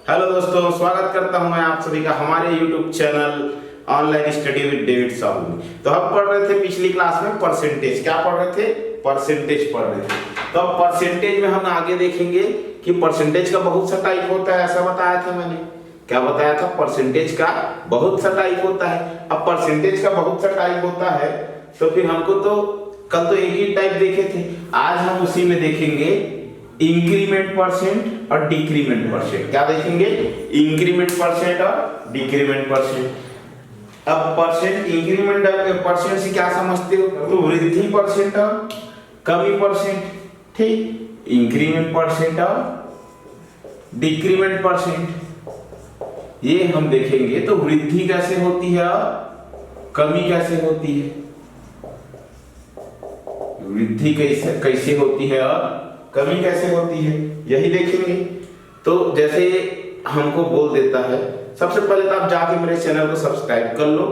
Hello दोस्तों, स्वागत करता हूं मैं आप सभी का हमारे YouTube channel online study with David Sahu में। तो हम पढ़ रहे थे पिछली क्लास में परसेंटेज। क्या पढ़ रहे थे? परसेंटेज पढ़ रहे थे। तो अब परसेंटेज में हम आगे देखेंगे कि परसेंटेज का बहुत सा टाइप होता है। ऐसा बताया था मैंने। क्या बताया था? परसेंटेज का बहुत सा टाइप होता है। अब परसेंटेज का बहुत सा टाइप होता है तो फिर हमको तो कल तो एक ही टाइप देखे थे, आज हम उसी में देखेंगे इंक्रीमेंट परसेंट और डिक्रीमेंट परसेंट। क्या देखेंगे? इंक्रीमेंट परसेंट और डिक्रीमेंट परसेंट। अब परसेंट इंक्रीमेंट परसेंट से क्या समझते हो? तो वृद्धि परसेंट और कमी परसेंट। ठीक, इंक्रीमेंट परसेंट और डिक्रीमेंट परसेंट ये हम देखेंगे। तो वृद्धि कैसे होती है और कमी कैसे होती है, वृद्धि कैसे होती है और कमी कैसे होती है, यही देखेंगे। तो जैसे हमको बोल देता है, सबसे पहले तो आप जाके मेरे चैनल को सब्सक्राइब कर लो,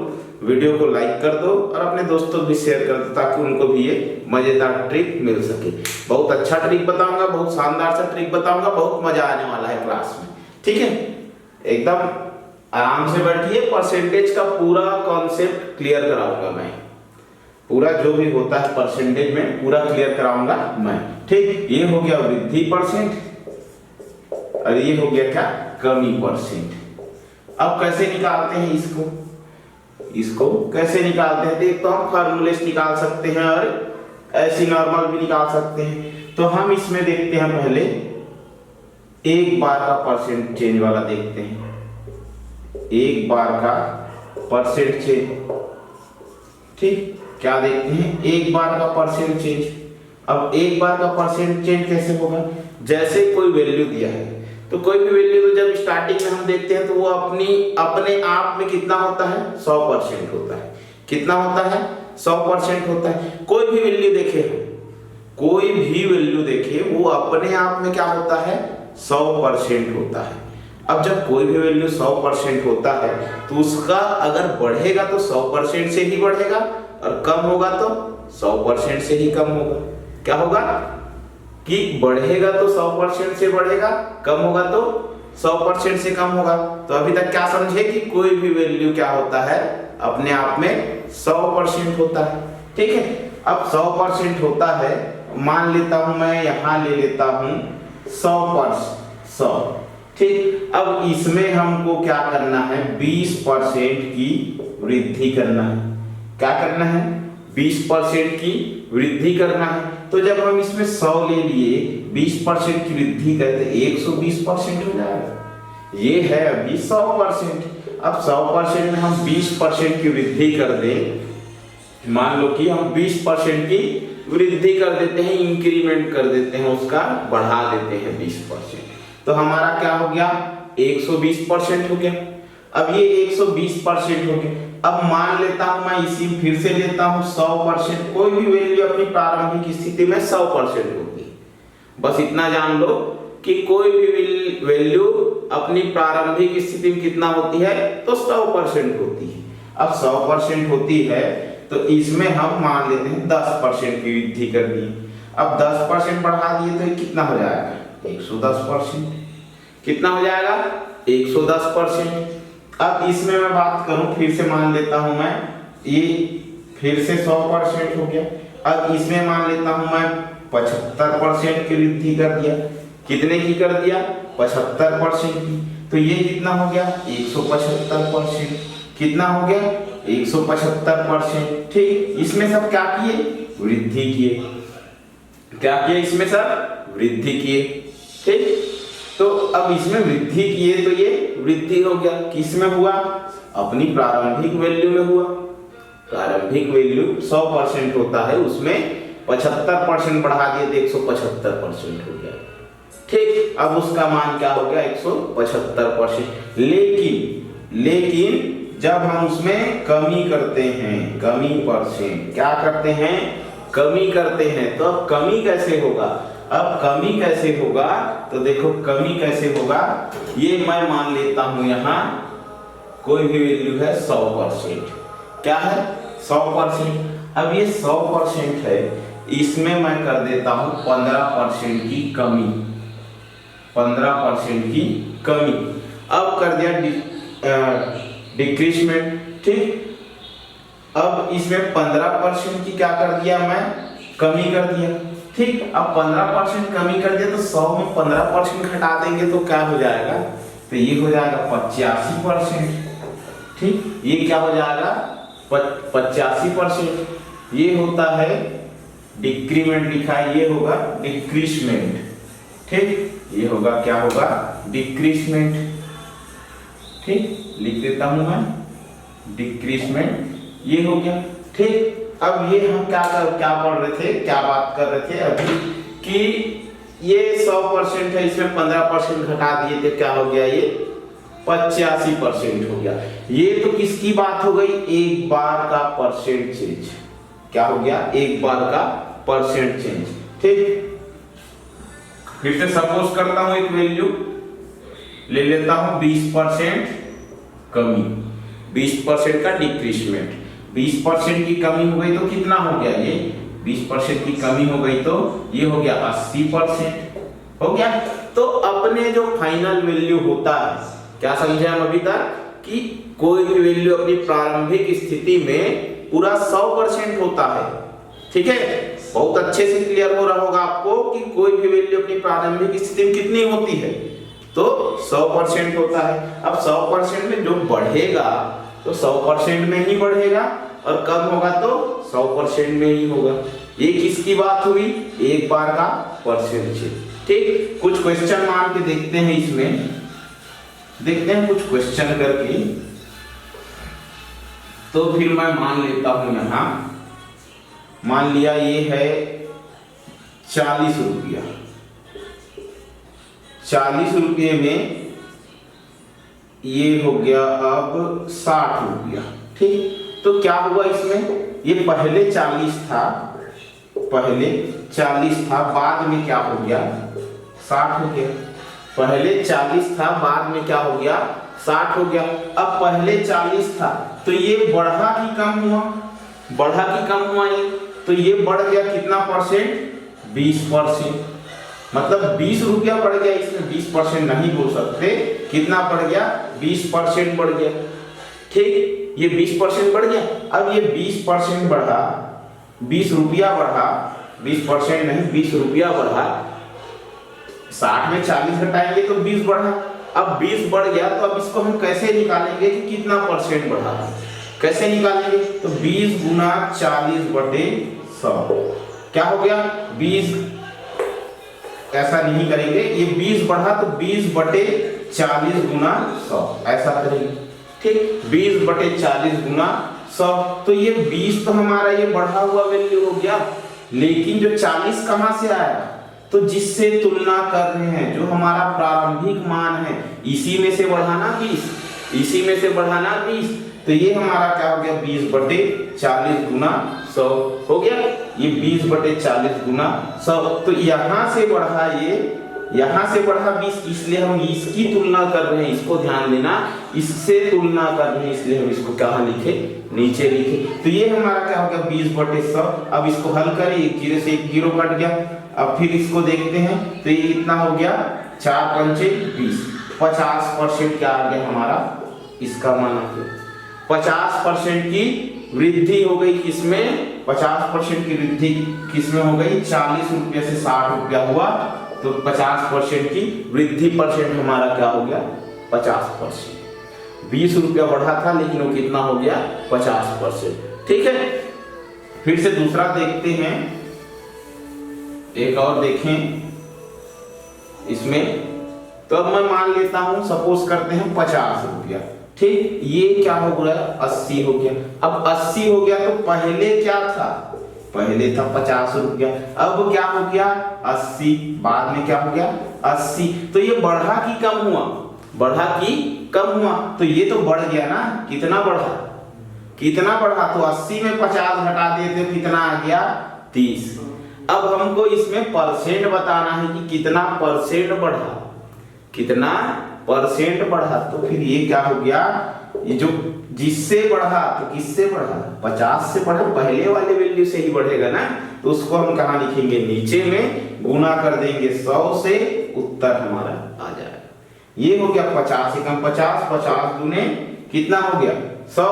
वीडियो को लाइक कर दो और अपने दोस्तों को भी शेयर कर दो ताकि उनको भी ये मजेदार ट्रिक मिल सके। बहुत अच्छा ट्रिक बताऊंगा, बहुत शानदार सा ट्रिक बताऊंगा, बहुत मजा आने वाला है क्लास में। ठीक है, एकदम आराम से बैठिए। परसेंटेज का पूरा कॉन्सेप्ट क्लियर कराऊंगा मैं, पूरा जो भी होता है परसेंटेज में पूरा क्लियर कराऊंगा मैं। ठीक, ये हो गया वृद्धि परसेंट और ये हो गया क्या? कमी परसेंट। अब कैसे निकालते हैं इसको कैसे निकालते हैं? तो हम फार्मूले से निकाल सकते हैं और ऐसी नॉर्मल भी निकाल सकते हैं। तो हम इसमें देखते हैं, पहले एक बार का परसेंट चेंज वाला देखते हैं। एक बार का परसेंट चेंज। ठीक, क्या देखते हैं? एक बार का परसेंट चेंज। अब एक बार का परसेंट चेंज कैसे होगा? जैसे कोई वैल्यू दिया है तो कोई भी वैल्यू तो जब स्टार्टिंग में हम देखते हैं तो वो अपने आप में कितना होता है? 100% होता है। कितना होता है? 100% होता है। कोई भी वैल्यू देखे वो अपने आप में क्या होता है? 100% होता है। अब जब कोई भी वैल्यू 100% होता है तो उसका अगर बढ़ेगा तो 100% से ही बढ़ेगा और कम होगा तो 100% से ही कम होगा। क्या होगा कि बढ़ेगा तो 100% से बढ़ेगा, कम होगा तो 100% से कम होगा। तो अभी तक क्या समझे कि कोई भी वैल्यू क्या होता है? अपने आप में 100% होता है। ठीक है, अब 100% होता है, मान लेता हूं मैं, यहां ले लेता हूं 100%। ठीक, अब इसमें हमको क्या करना है? 20% की वृद्धि करना है। क्या करना है? 20% की वृद्धि करना है। तो जब हम इसमें 100 ले लिए, 20% की वृद्धि करते 120% हो जाएगा। ये है अभी 100%। अब 100% में हम 20% की वृद्धि कर दें, मान लो कि हम 20% की वृद्धि कर देते हैं, इंक्रीमेंट कर देते हैं, उसका बढ़ा देते हैं 20%। तो हमारा क्या हो गया? 120% हो गया। अब ये 120% हो गया। अब मान लेता हूं मैं, इसी फिर से लेता हूं 100%। कोई भी वैल्यू अपनी प्रारंभिक स्थिति में 100% होती है। बस इतना जान लो कि कोई भी वैल्यू अपनी प्रारंभिक स्थिति में कितना होती है? तो 100% होती है। अब 100% होती है तो इसमें हम मान लेते हैं 10% की वृद्धि कर दी। अब 10% बढ़ा दिए तो कितना हो जाएगा? 110%। कितना हो जाएगा? 110%। अब इसमें मैं बात करूं, फिर से मान लेता हूं मैं, ये फिर से 100% हो गया। अब इसमें मान लेता हूं मैं 75% की वृद्धि कर दिया। कितने की कर दिया? 75% की। तो ये कितना हो गया? 175%। कितना हो गया? 175%। ठीक, इसमें सब क्या किए? वृद्धि किए। क्या किए? इसमें सब वृद्धि किए। ठीक, तो अब इसमें वृद्धि किए तो ये वृद्धि हो गया। किसमें हुआ? अपनी प्रारंभिक वैल्यू में हुआ। प्रारंभिक वैल्यू 100% होता है, उसमें 75% बढ़ा दिए तो 175% हो गया। ठीक, अब उसका मान क्या हो गया? 175%। लेकिन जब हम उसमें कमी करते हैं, कमी परसेंट, क्या करते हैं? कमी करते हैं। तो अब कमी कैसे होगा? अब कमी कैसे होगा? तो देखो कमी कैसे होगा, ये मैं मान लेता हूं, यहां कोई भी वैल्यू है 100%। क्या है? 100%। अब ये 100% है, इसमें मैं कर देता हूं 15% की कमी। 15% की कमी। अब कर दिया डिक्रीजमेंट, ठीक। अब इसमें 15% की क्या कर दिया मैं, कमी कर दिया, ठीक। अब 15% कमी कर दिया तो 100 में 15% घटा देंगे तो क्या हो जाएगा, तो ये हो जाएगा 85%, ठीक। ये क्या हो जाएगा 85%, ये होता है डिक्रीमेंट लिखा है, ये होगा डिक्रीजमेंट, ठीक। ये होगा क्या होगा डिक्रीजमेंट, ठीक, लिख देता हूं मैं डिक्रीजमेंट, ये हो गया, ठीक। अब ये हम क्या पढ़ रहे थे, क्या बात कर रहे थे अभी कि ये 100% है, इसमें 15% घटा दिए थे, क्या हो गया ये 85% हो गया। ये तो किसकी बात हो गई, एक बार का परसेंट चेंज, क्या हो गया एक बार का परसेंट चेंज, ठीक। फिर से सपोज करता हूं एक वैल्यू ले लेता हूं 20% कमी, 20% का डिक्रीजमेंट, 20% की कमी हो गई तो कितना हो गया ये 20% की कमी हो गई तो ये हो गया 80% हो गया। तो अपने जो फाइनल वैल्यू होता है, क्या समझे हम अभी तक कि कोई भी वैल्यू अपनी प्रारंभिक स्थिति में पूरा 100% होता है, ठीक है। बहुत अच्छे से क्लियर हो रहा होगा आपको कि कोई भी वैल्यू अपनी प्रारंभिक स्थिति में कितनी होती है, तो 100% होता है। अब 100% में जो बढ़ेगा तो 100% में ही बढ़ेगा और कम होगा तो 100% में ही होगा। ये किसकी बात हुई, एक बार का परसेंटेज, ठीक। कुछ क्वेश्चन मान के देखते हैं, इसमें देखते हैं कुछ क्वेश्चन करके। तो फिर मैं मान लेता हूं, यहां मान लिया ये है 40 रुपया, 40 रुपये में ये हो गया अब 60 रुपया, ठीक। तो क्या हुआ इसमें, ये पहले 40 था, पहले 40 था, बाद में क्या हो गया 60 हो गया। पहले 40 था, बाद में क्या हो गया 60 हो गया। अब पहले 40 था तो ये बढ़ा कि कम हुआ, बढ़ा कि कम हुआ, ये तो ये बढ़ गया कितना परसेंट, 20%। मतलब 20 रुपया बढ़ गया, इसमें 20% नहीं बोल सकते, कितना बढ़ गया 20% बढ़ गया, ठीक। ये 20% बढ़ गया। अब ये 20% बढ़ा, 20 रुपया बढ़ा, 20% नहीं 20 रुपया बढ़ा, 60 में 40 घटाएंगे तो 20 बढ़ा। अब 20 बढ़ गया तो अब इसको हम कैसे निकालेंगे कि कितना परसेंट बढ़ा, कैसे निकालेंगे, तो 20 गुना 40/100 क्या हो गया 20, ऐसा नहीं करेंगे, ये 20 बढ़ा तो 20/40 गुना 100 ऐसा करेंगे, ठीक। 20/40 गुना 100, तो ये 20 तो हमारा ये बढ़ा हुआ वैल्यू हो गया, लेकिन जो 40 कहां से आया, तो जिससे तुलना कर रहे हैं, जो हमारा प्रारंभिक मान है, इसी में से बढ़ाना 20, इसी में से बढ़ाना 20, तो ये हमारा क्या हो गया 20/40 गुना 100 हो गया, ये 20/40 गुना 100। तो यहां से बढ़ा, ये यहां से बढ़ा 20, इसलिए हम इसकी तुलना कर रहे हैं, इसको ध्यान देना, इससे तुलना कर रहे हैं, इसलिए हम इसको कहां लिखे, नीचे लिखे। तो ये हमारा क्या हो गया 20/100। अब इसको हल करें, एक 0 से एक 0 कट गया। अब फिर इसको देखते हैं, तो ये कितना हो गया 4×5 = 20, 50% क्या आ गया हमारा, इसका मान आ गया 50% की वृद्धि हो गई, किसमें 50% की वृद्धि किसमें हो गई, 40 रुपये से 60 रुपया हुआ, तो 50% की वृद्धि परसेंट हमारा क्या हो गया 50%। 20 रुपया बढ़ा था लेकिन वो कितना हो गया 50%, ठीक है। फिर से दूसरा देखते हैं, एक और देखें इसमें। तो अब मैं मान लेता हूं, सपोज करते हैं 50 रुपया, ठीक। ये क्या हो गया 80 हो गया। अब 80 हो गया तो पहले क्या था, पहले था 50 रुपया, अब क्या हो गया 80, बाद में क्या हो गया 80। तो ये बढ़ा कि कम हुआ, बढ़ा कि कम हुआ, तो ये तो बढ़ गया ना, कितना बढ़ा, कितना बढ़ा, तो 80 में 50 घटा देते तो कितना आ गया 30। अब हमको इसमें परसेंट बताना है कि कितना परसेंट बढ़ा, कितना परसेंट बढ़ा। तो फिर ये क्या हो गया, ये जो जिससे बढ़ा तो किससे बढ़ा, 50 से बढ़ा, पहले वाले वैल्यू से ही बढ़ेगा ना, तो उसको हम कहां लिखेंगे, नीचे में गुना कर देंगे 100 से, उत्तर हमारा आ जाएगा। ये हो गया 50 एकम 50, 50 दूने कितना हो गया 100,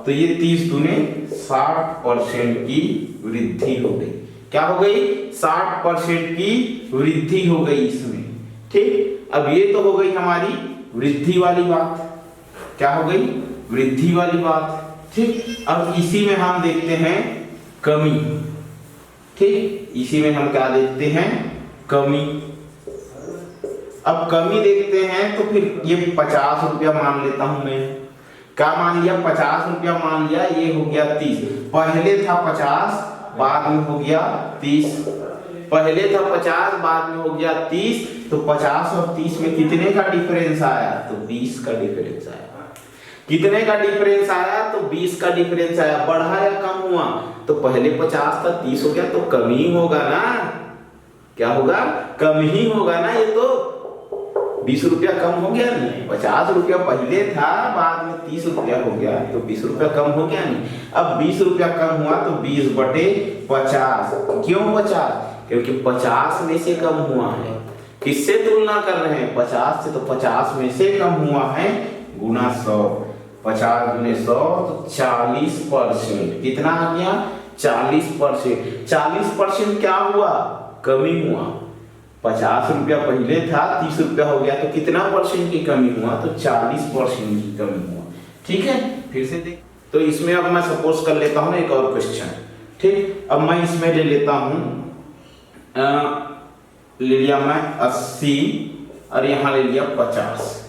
तो ये 30 दूने 60% की वृद्धि हो गई। क्या हो गई 60% की वृद्धि हो गई इसमें। ठीक, अब ये तो हो गई हमारी वृद्धि वाली बात। क्या हो गई वृद्धि वाली बात। ठीक, अब इसी में हम देखते हैं कमी। ठीक, इसी में हम क्या देखते हैं कमी। अब कमी देखते हैं तो फिर ये 50 रुपया मान लेता हूं मैं। क्या मान लिया 50 रुपया मान लिया, ये हो गया 30। पहले था 50 बाद में हो गया 30, पहले था 50 बाद में हो गया 30, तो 50 और 30 में कितने का डिफरेंस आया, तो 20 का डिफरेंस आया। कितने का डिफरेंस आया, तो 20 का डिफरेंस आया। बढ़ा या कम हुआ, तो पहले 50 था 30 हो गया, तो कम ही होगा ना। क्या होगा कम ही होगा ना। ये तो 20 रुपया कम हो गया नहीं, 50 रुपया पहले था बाद में 30 रुपया हो गया, तो 20 रुपया कम हो गया नहीं। अब 20 रुपया कम हुआ तो 20/50। क्यों 50? क्योंकि 50 में से कम हुआ है। किससे तुलना कर रहे हैं 50 से, तो 50 में से कम हुआ है गुना 100। 50 गुने 100 तो 40%। कितना आ गया 40%। 40% क्या हुआ कमी हुआ। 50 रुपया पहले था 30 रुपया हो गया, तो कितना परसेंट की कमी हुआ, तो 40% की कमी हुआ। ठीक है, फिर से देख, तो इसमें अब मैं सपोज कर लेता हूं एक और क्वेश्चन। ठीक, अब मैं इसमें ले लेता हूं ले लिया मैं 80 और यहाँ ले लिया 50।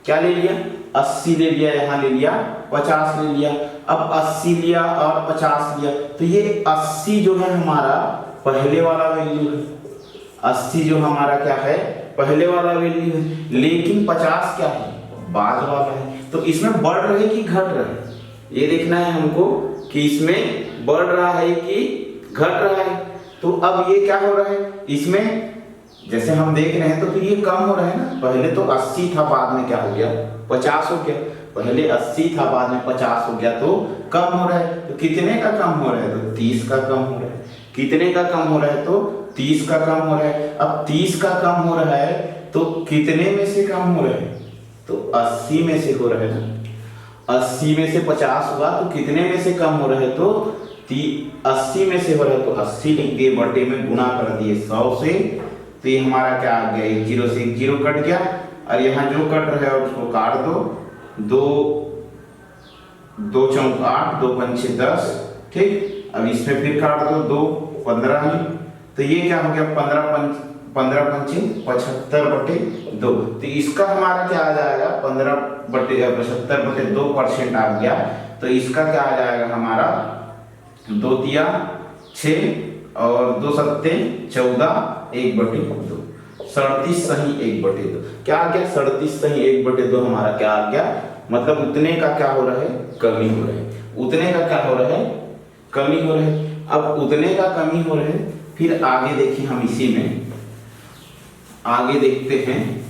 क्या ले लिया 80 ले लिया, यहाँ ले लिया 50 ले लिया। अब 80 लिया और 50 लिया, तो ये 80 जो है हमारा पहले वाला वैल्यू है। 80 जो हमारा क्या है पहले वाला वैल्यू है, लेकिन 50 क्या है बाद वाला है। तो इसमें बढ़ रहे कि घट रहे, ये देखना है हमको कि इसमें बढ़ रहा है कि घट रहा है। तो अब ये क्या हो रहा है, इसमें जैसे हम देख रहे हैं तो फिर ये कम हो रहा है ना। पहले तो 80 था बाद में क्या हो गया 50 हो गया। पहले 80 था बाद में 50 हो गया, तो कम हो रहा है। तो कितने का कम हो रहा है, तो 30 का कम हो रहा है। कितने का कम हो रहा है, तो 30 का कम हो रहा है। अब 30 का कम हो रहा है तो कितने में से कम हो रहा है, तो 80 में से हो रहा है ना। 80 में से 50 हुआ तो कितने में से कम हो रहा है, तो 80 में से हो रहा है, तो 80 लिख दिए, बटे में गुना कर दिए 100 से। तो ये हमारा क्या आ गया, 1 0 से 1 0 कट गया, और यहाँ जो कट रहा है उसको काट दो। 2 चौक 8, 2 पंचे 10। ठीक, अब इसमें फिर काट दो 2 15 में, तो ये क्या हो गया 15 पंचे 75/2। तो इसका हमारा क्या आ जाएगा 15/75/2% आ गया। तो इसका क्या आ जाएगा हमारा 2 तिया 6 और 2 सत्ते 14, 1/2। 37 सही 1/2। क्या आ गया 37 सही 1/2 हमारा क्या आ गया, मतलब उतने का क्या हो रहा है कमी हो रहा है। उतने का क्या हो रहा है कमी हो रहा है। अब उतने का कमी हो रहा है, फिर आगे देखिए हम इसी में आगे देखते हैं।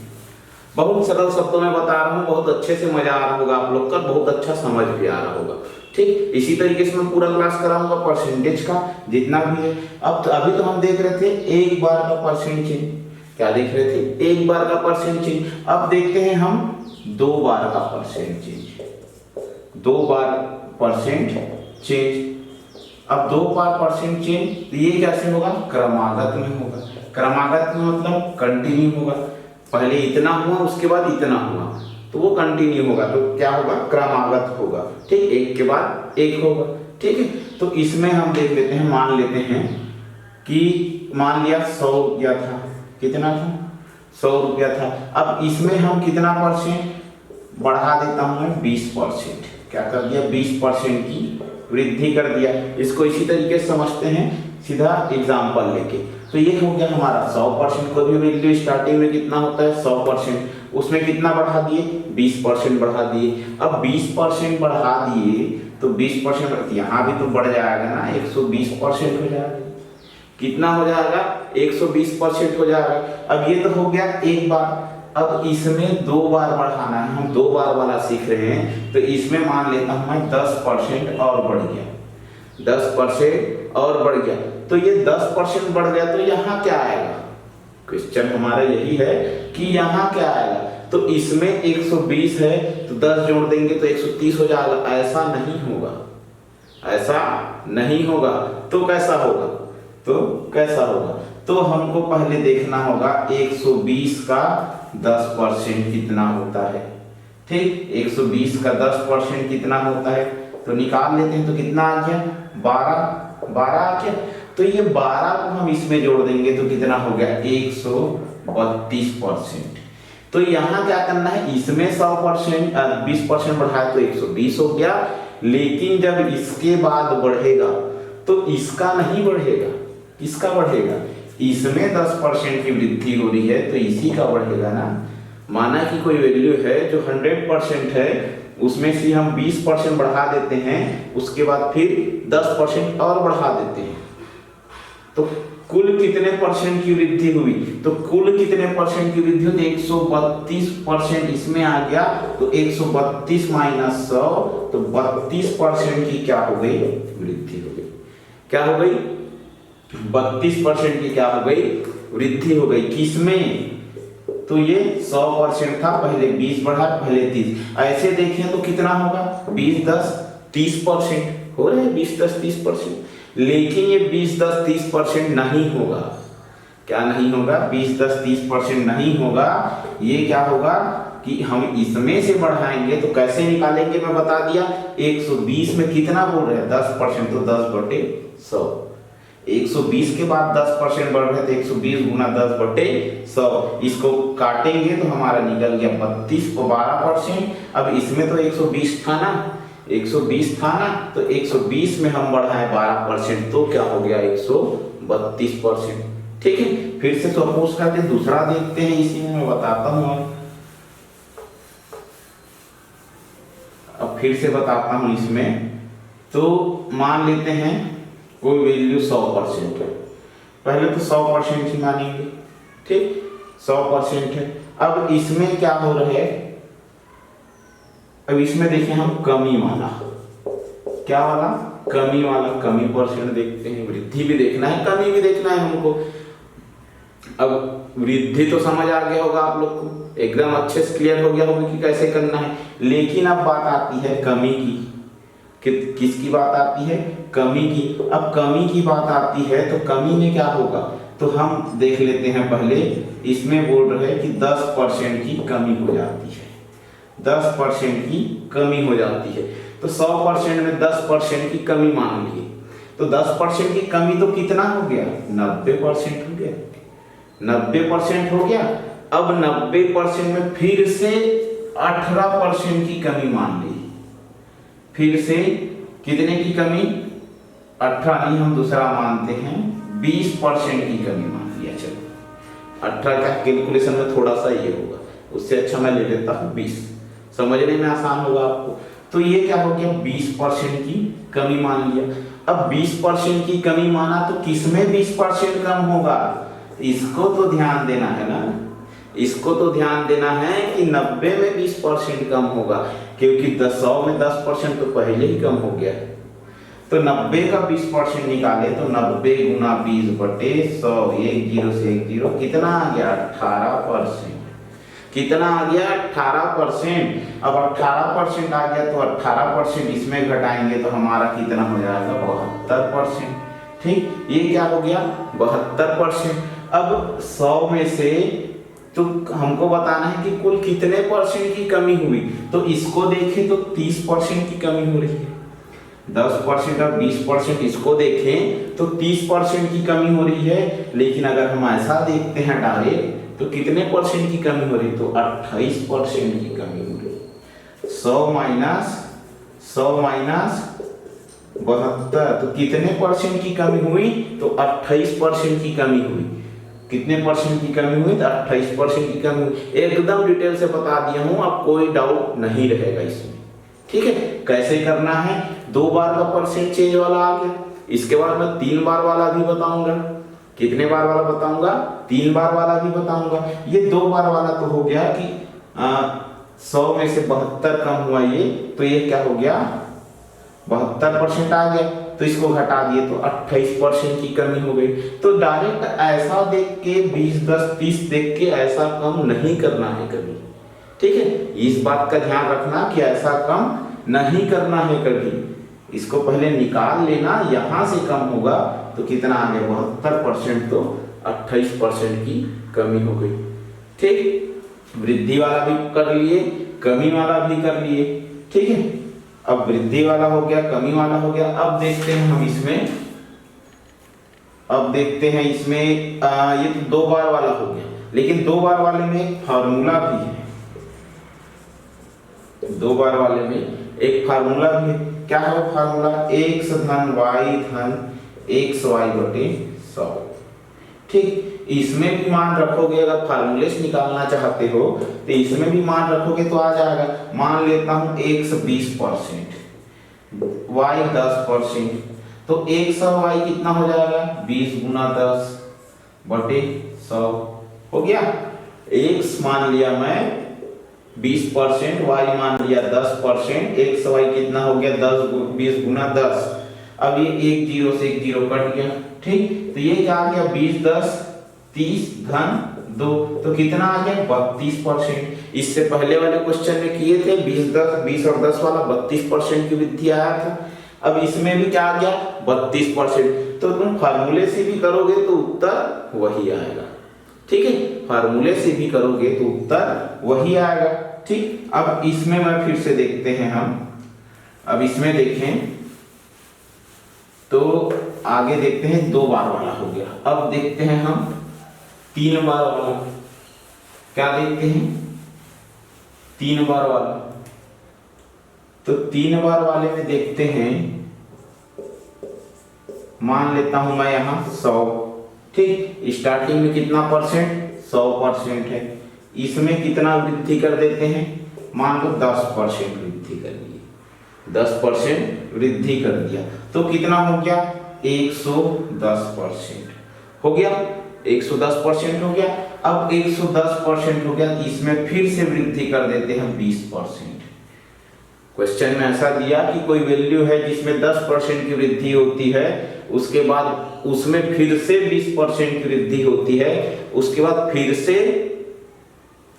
बहुत सरल शब्दों में बता रहा हूँ, बहुत अच्छे से मजा आ रहा होगा आप लोग का, बहुत अच्छा समझ भी आ रहा होगा। ठीक, इसी तरीके से मैं पूरा क्लास कराऊंगा परसेंटेज का जितना भी है। अब तो अभी तो हम देख रहे थे एक बार का परसेंट चेंज, क्या देख रहे थे एक बार का परसेंट चेंज। अब देखते हैं हम 2 बार का परसेंट चेंज। 2 बार परसेंट चेंज। अब 2 बार परसेंट चेंज, तो ये कैसे होगा क्रमागत में होगा। क्रमागत में मतलब कंटिन्यू होगा। पहले इतना हुआ उसके बाद इतना हुआ, तो वो कंटिन्यू होगा, तो क्या होगा क्रमागत होगा। ठीक, एक के बाद एक होगा। ठीक है, तो इसमें हम देख लेते हैं, मान लेते हैं कि मान लिया 100 रुपया था। कितना था 100 रुपया था। अब इसमें हम कितना परसेंट बढ़ा देता हूं मैं 20%। क्या कर दिया 20% की वृद्धि कर दिया। इसको इसी तरीके से समझते हैं सीधा एग्जाम्पल लेके। तो ये हो गया हमारा 100%। कोई भी वैल्यू स्टार्टिंग में कितना होता है 100%, उसमें कितना बढ़ा दिए 20% बढ़ा दिए। अब 20% बढ़ा दिए तो 20% यहाँ भी तो बढ़ जाएगा ना, 120% हो जाएगा। कितना हो जाएगा 120% हो जाएगा। अब ये तो हो गया एक बार। अब इसमें 2 बार बढ़ाना है, हम 2 बार वाला सीख रहे हैं। तो इसमें मान लेता हूं मैं 10% और बढ़ गया, 10% और बढ़ गया। तो ये 10% बढ़ गया, तो यहाँ क्या आएगा क्वेश्चन हमारा यही है कि यहाँ क्या आएगा, तो इसमें 120 है तो 10 जोड़ देंगे तो 130 हो जाएगा। ऐसा नहीं होगा, ऐसा नहीं होगा। तो कैसा होगा, तो कैसा होगा, तो हमको पहले देखना होगा 120 का 10% कितना होता है। ठीक, 120 का 10% कितना होता है, तो निकाल लेते हैं। तो कितना आ गया, 12 आ गया। तो ये 12 को हम इसमें जोड़ देंगे तो कितना हो गया, 132%। तो यहाँ क्या करना है, इसमें 100% 20% बढ़ाया तो 120 हो गया, लेकिन जब इसके बाद बढ़ेगा तो इसका नहीं बढ़ेगा, किसका बढ़ेगा, इसमें 10% की वृद्धि हो रही है तो इसी का बढ़ेगा ना। माना कि कोई वैल्यू है जो 100% है, उसमें से हम 20% बढ़ा देते हैं, उसके बाद फिर 10% और बढ़ा देते हैं, तो कुल कितने परसेंट की वृद्धि हुई, तो कुल कितने परसेंट की वृद्धि हुई, 132% इसमें आ गया। तो 132 माइनस 100 तो 32% की क्या हो गई, वृद्धि हो गई। क्या हो गई, 32% की क्या हो गई, वृद्धि हो गई। किसमें, तो ये 100% था, पहले 20 बढ़ा, पहले 30। ऐसे देखें तो कितना होगा, 20 10 30% हो रहे हैं, 20 10 30%। लेकिन ये 20 10 30% नहीं होगा। क्या नहीं होगा, 20 10 30% नहीं होगा। ये क्या होगा कि हम इसमें से बढ़ाएंगे तो कैसे निकालेंगे, मैं बता दिया। 120 में कितना बोल रहे हैं, 10%, तो 10/100। 120 के बाद 10% बढ़ रहे थे, 120 गुना 10/100। इसको काटेंगे तो हमारा निकल गया 32 को 12%। अब इसमें तो 120 था ना, 120 था ना, तो 120 में हम बढ़ाए 12%, तो क्या हो गया, 132%। ठीक है, फिर से सपोज करते दूसरा देखते हैं, इसी में मैं बताता हूँ। अब फिर से बताता हूँ इसमें। तो मान लेते हैं कोई वैल्यू 100% है, पहले तो 100% ही मानेंगे। ठीक, 100% है। अब इसमें क्या हो रहा है, अब इसमें देखिए हम कमी वाला, क्या वाला, कमी वाला, कमी परसेंट देखते हैं। वृद्धि भी देखना है, कमी भी देखना है हमको। अब वृद्धि तो समझ आ गया होगा आप लोग को, एकदम अच्छे से क्लियर हो गया होगा कि कैसे करना है। लेकिन अब बात आती है कमी की, किसकी बात आती है, कमी की। अब कमी की बात आती है तो कमी में क्या होगा, तो हम देख लेते हैं पहले। इसमें बोल रहे हैं कि 10% की कमी हो जाती है, 10% की कमी हो जाती है। तो 100% में 10% की कमी मान ली, तो 10% की कमी तो कितना हो गया, 90% हो गया, 90% हो गया। अब 90% में फिर से 18% की कमी मान ली, फिर से कितने की कमी, 18 नहीं, हम दूसरा मानते हैं, 20% की कमी मान लिया। चलो 18 का कैलकुलेशन में थोड़ा सा ये होगा, उससे अच्छा मैं ले लेता हूँ 20, समझने में आसान होगा आपको। तो ये क्या हो गया, 20% की कमी मान लिया। अब 20% की कमी माना तो किसमें 20% कम होगा, इसको तो ध्यान देना है ना, इसको तो ध्यान देना है कि 90 में 20% कम होगा, क्योंकि 100 में 10% तो पहले ही कम हो गया। तो 90 का 20% निकाले तो 90 गुना 20/100, 1 0 से 1 0, कितना आ गया, 18%। कितना आ गया, 18%। अब 18% आ गया तो 18% इसमें घटाएंगे तो हमारा कितना हो जाएगा, 72%। ठीक, ये क्या हो गया, 72%। अब 100 में से तो हमको बताना है कि कुल कितने परसेंट की कमी हुई। तो इसको देखें तो 30% की कमी हो रही है। 10% और 20% इसको देखें तो 30% की कमी हो रही है। लेकिन अगर हम ऐसा देखते हैं डायरेक्ट तो कितने परसेंट की कमी हो रही, तो 28% की कमी हो रही। 100 माइनस 72, तो कितने परसेंट की कमी हुई, तो 28% की कमी हुई। कितने परसेंट की कमी हुई, तो 28% की कमी हुई। एकदम डिटेल से बता दिया हूं, अब कोई डाउट नहीं रहेगा इसमें। ठीक है, कैसे करना है, 2 बार का परसेंट चेंज वाला आ गया, इसके बाद मैं 3 बार वाला भी बताऊंगा। कितने बार वाला बताऊंगा, 3 बार वाला भी बताऊंगा। ये 2 बार वाला तो हो गया कि 100 में से 72 कम हुआ, ये तो ये क्या हो गया, 72% आ गया। तो तो इसको घटा दिए तो 28% की कमी हो गई। तो डायरेक्ट ऐसा देख के 20, 10, 30 देख के ऐसा कम नहीं करना है कभी, ठीक है। इस बात का ध्यान रखना कि ऐसा कम नहीं करना है कभी। इसको पहले निकाल लेना, यहां से कम होगा तो कितना आ गया 72%, तो 28% की कमी हो गई, ठीक। वृद्धि वाला भी कर लिए, कमी वाला भी कर लिए, ठीक है। अब वृद्धि वाला हो गया, कमी वाला हो गया। अब देखते हैं हम इसमें, अब देखते हैं इसमें ये तो 2 बार वाला हो गया, लेकिन 2 बार वाले में एक फार्मूला भी है। 2 बार वाले में एक फार्मूला भी है। क्या है वो फार्मूला? x धन y धन xy बटे 100, ठीक। इसमें भी मान रखोगे, अगर फार्मूले से निकालना चाहते हो तो इसमें भी मान रखोगे तो आ जाएगा। मान लेता हूं x 20%, y 10%, तो x और y कितना हो जाएगा? 20 गुना 10 बटे 100 हो गया। x मान लिया मैं 20%, y मान लिया 10%, x y कितना हो गया? 20 गुना 10। अब ये एक जीरो से एक जीरो कट गया, ठीक। तो ये क्या आ गया? 20, 10, 30 घन 2, तो कितना आ गया? 32%। इससे पहले वाले क्वेश्चन में किए थे 20 और 10 वाला 32% की वृद्धि आया था। अब इसमें भी क्या आ गया? 32%। तो तुम फार्मूले से भी करोगे तो उत्तर वही आएगा, ठीक है। फार्मूले से भी करोगे तो उत्तर वही आएगा, ठीक। अब इसमें मैं फिर से देखते हैं हम, अब इसमें देखें तो आगे देखते हैं 2 बार वाला हो गया। अब देखते हैं हम 3 बार वाला। क्या देखते हैं? 3 बार वाला। तो 3 बार वाले में देखते हैं, मान लेता हूं मैं यहां 100, ठीक। स्टार्टिंग में कितना परसेंट? 100% है। इसमें कितना वृद्धि कर देते हैं? मान लो 10% वृद्धि कर दिए, 10% वृद्धि कर दिया तो कितना हो गया? 110% हो गया, 110% हो गया। अब 110% हो गया, इसमें फिर से वृद्धि कर देते हैं 20%। क्वेश्चन में ऐसा दिया कि कोई वैल्यू है जिसमें 10% की वृद्धि होती है, उसके बाद उसमें फिर से 20% की वृद्धि होती है, उसके बाद फिर से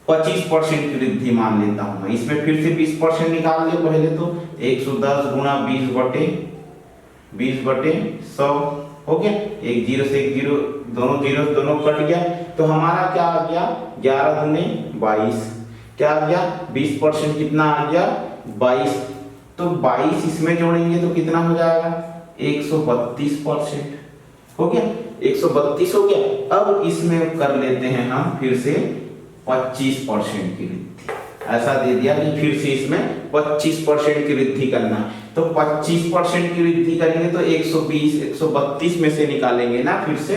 25% की वृद्धि मान लेता हूं मैं। इसमें फिर से 20% निकाल ले पहले तो 110 गुना 20 बटे 100 हो गया। एक जीरो से एक जीरो, दोनों जीरो दोनों कट गया, तो हमारा क्या आ गया? 11 दूने 22। क्या आ गया? 20% कितना आ गया? 22। तो 22 इसमें जोड़ेंगे तो कितना हो जाएगा? 132% हो गया, 132 हो गया। अब इसमें कर लेते हैं हम फिर से 25% की वृद्धि। ऐसा दे दिया कि फिर से इसमें 25% की वृद्धि करना है, तो 25% की वृद्धि करेंगे तो 120, 132 में से निकालेंगे ना फिर से,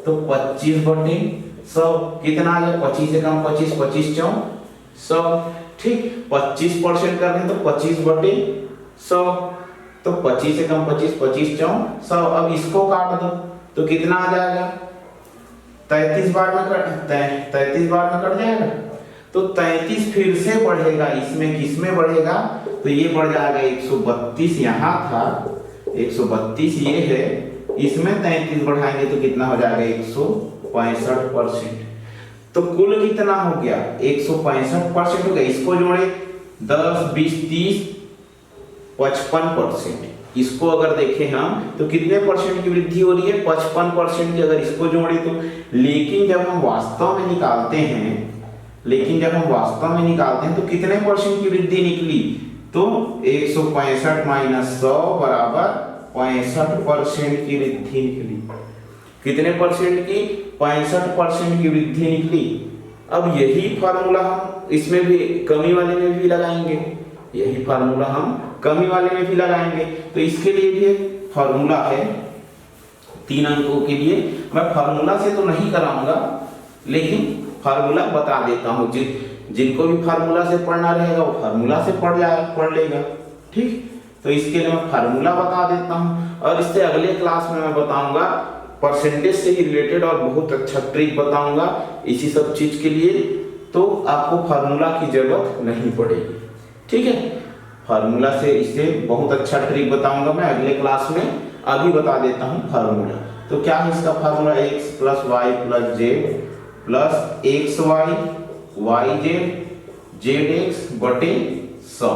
तो 25 बटे 100 कितना आ गया? 25 से कम 25, 25 चौं 100, ठीक। 25% कर रहे तो 25 बटे 100, तो 25 से कम 25, 25 चौं 100। अब इसको काट दो तो कितना आ जाएगा? 33 बार में कट जाएगा, तो 33 फिर से बढ़ेगा। इसमें किसमें बढ़ेगा? तो ये बढ़ जाएगा 132, यहाँ था 132 ये है, इसमें 33 बढ़ाएंगे तो कितना हो जाएगा? 165%। तो कुल कितना हो गया? 165% हो गया। इसको जोड़े 10, 20, 30, 55%। इसको अगर देखें हम तो कितने परसेंट की वृद्धि हो रही है? 55% की। अगर इसको जोड़े तो, लेकिन जब हम वास्तव में निकालते हैं तो कितने परसेंट की वृद्धि निकली? तो 165 माइनस 100 बराबर 65% की वृद्धि निकली। कितने परसेंट की? 65% की वृद्धि निकली। अब यही फार्मूला हम इसमें भी कमी वाले में भी लगाएंगे, यही फार्मूला हम कमी वाले में भी लगाएंगे। तो इसके लिए भी एक फार्मूला है 3 अंकों के लिए। मैं फार्मूला से तो नहीं कराऊंगा, लेकिन फार्मूला बता देता हूं। जिनको भी फार्मूला से पढ़ना रहेगा वो फार्मूला से पढ़ लेगा, ठीक। तो इसके लिए मैं फार्मूला बता देता हूं, और इससे अगले क्लास में मैं बताऊंगा परसेंटेज से ही रिलेटेड और बहुत अच्छा ट्रिक बताऊंगा इसी सब चीज के लिए। तो आपको फार्मूला की जरूरत नहीं पड़ेगी, ठीक है। फार्मूला से इससे बहुत अच्छा ट्रिक बताऊंगा मैं अगले क्लास में। अभी बता देता हूँ फार्मूला। तो क्या है इसका formula, x plus y plus z plus x y z x बटे 100।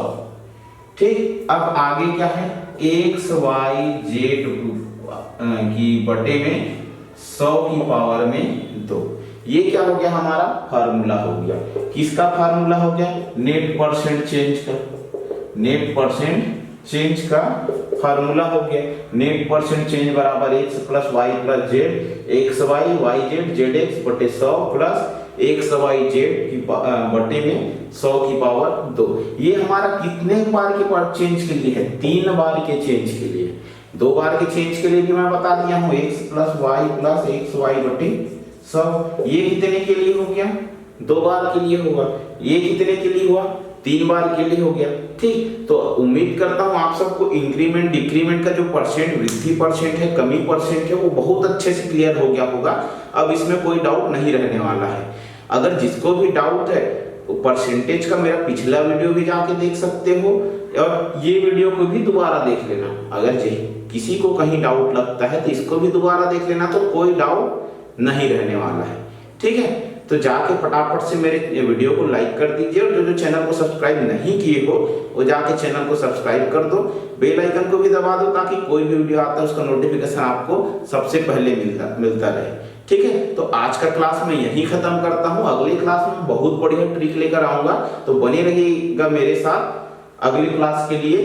ठीक, अब आगे क्या है, एक्स वाई जेड की बटे में 100 की पावर में 2। ये क्या हो गया, हमारा फार्मूला हो गया। किसका फार्मूला हो गया, नेट परसेंट चेंज का, नेट परसेंट चेंज का फार्मूला हो गया। नेट परसेंट चेंज बराबर x plus y plus z x y z z x बटे 100 प्लस एक्स वाई जेड की बटे में 100 की पावर 2। ये हमारा कितने बार के चेंज के लिए है, 3 बार के चेंज के लिए। 2 बार के चेंज के लिए भी मैं बता दिया हूँ, x plus y plus x y बटे 100। ये कितने के लिए हो गया, 2 बार के लिए होगा। ये कितने के लिए हुआ, 3 बार के लिए हो गया। ठीक, तो उम्मीद करता हूं आप सबको इंक्रीमेंट डिक्रीमेंट का जो परसेंट, वृद्धि परसेंट है, कमी परसेंट है, वो बहुत अच्छे से क्लियर हो गया होगा। अब इसमें कोई डाउट नहीं रहने वाला है। अगर जिसको भी डाउट है तो परसेंटेज का मेरा पिछला वीडियो भी जाके देख सकते हो, और ये वीडियो को भी दोबारा देख लेना। अगर किसी को कहीं डाउट लगता है तो इसको भी दोबारा देख लेना, तो कोई डाउट नहीं रहने वाला है। ठीक है, तो जाके फटाफट से मेरे वीडियो को लाइक कर दीजिए, और जो चैनल को सब्सक्राइब नहीं किए हो वो जाके चैनल को सब्सक्राइब कर दो, बेल आइकन को भी दबा दो, ताकि कोई भी वीडियो आता है उसका नोटिफिकेशन आपको सबसे पहले मिलता रहे। ठीक है, तो आज का क्लास मैं यही खत्म करता हूँ। अगली क्लास में बहुत बढ़िया ट्रिक लेकर आऊंगा, तो बने रहिएगा मेरे साथ अगली क्लास के लिए।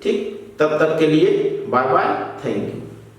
ठीक, तब तक के लिए बाय बाय, थैंक यू।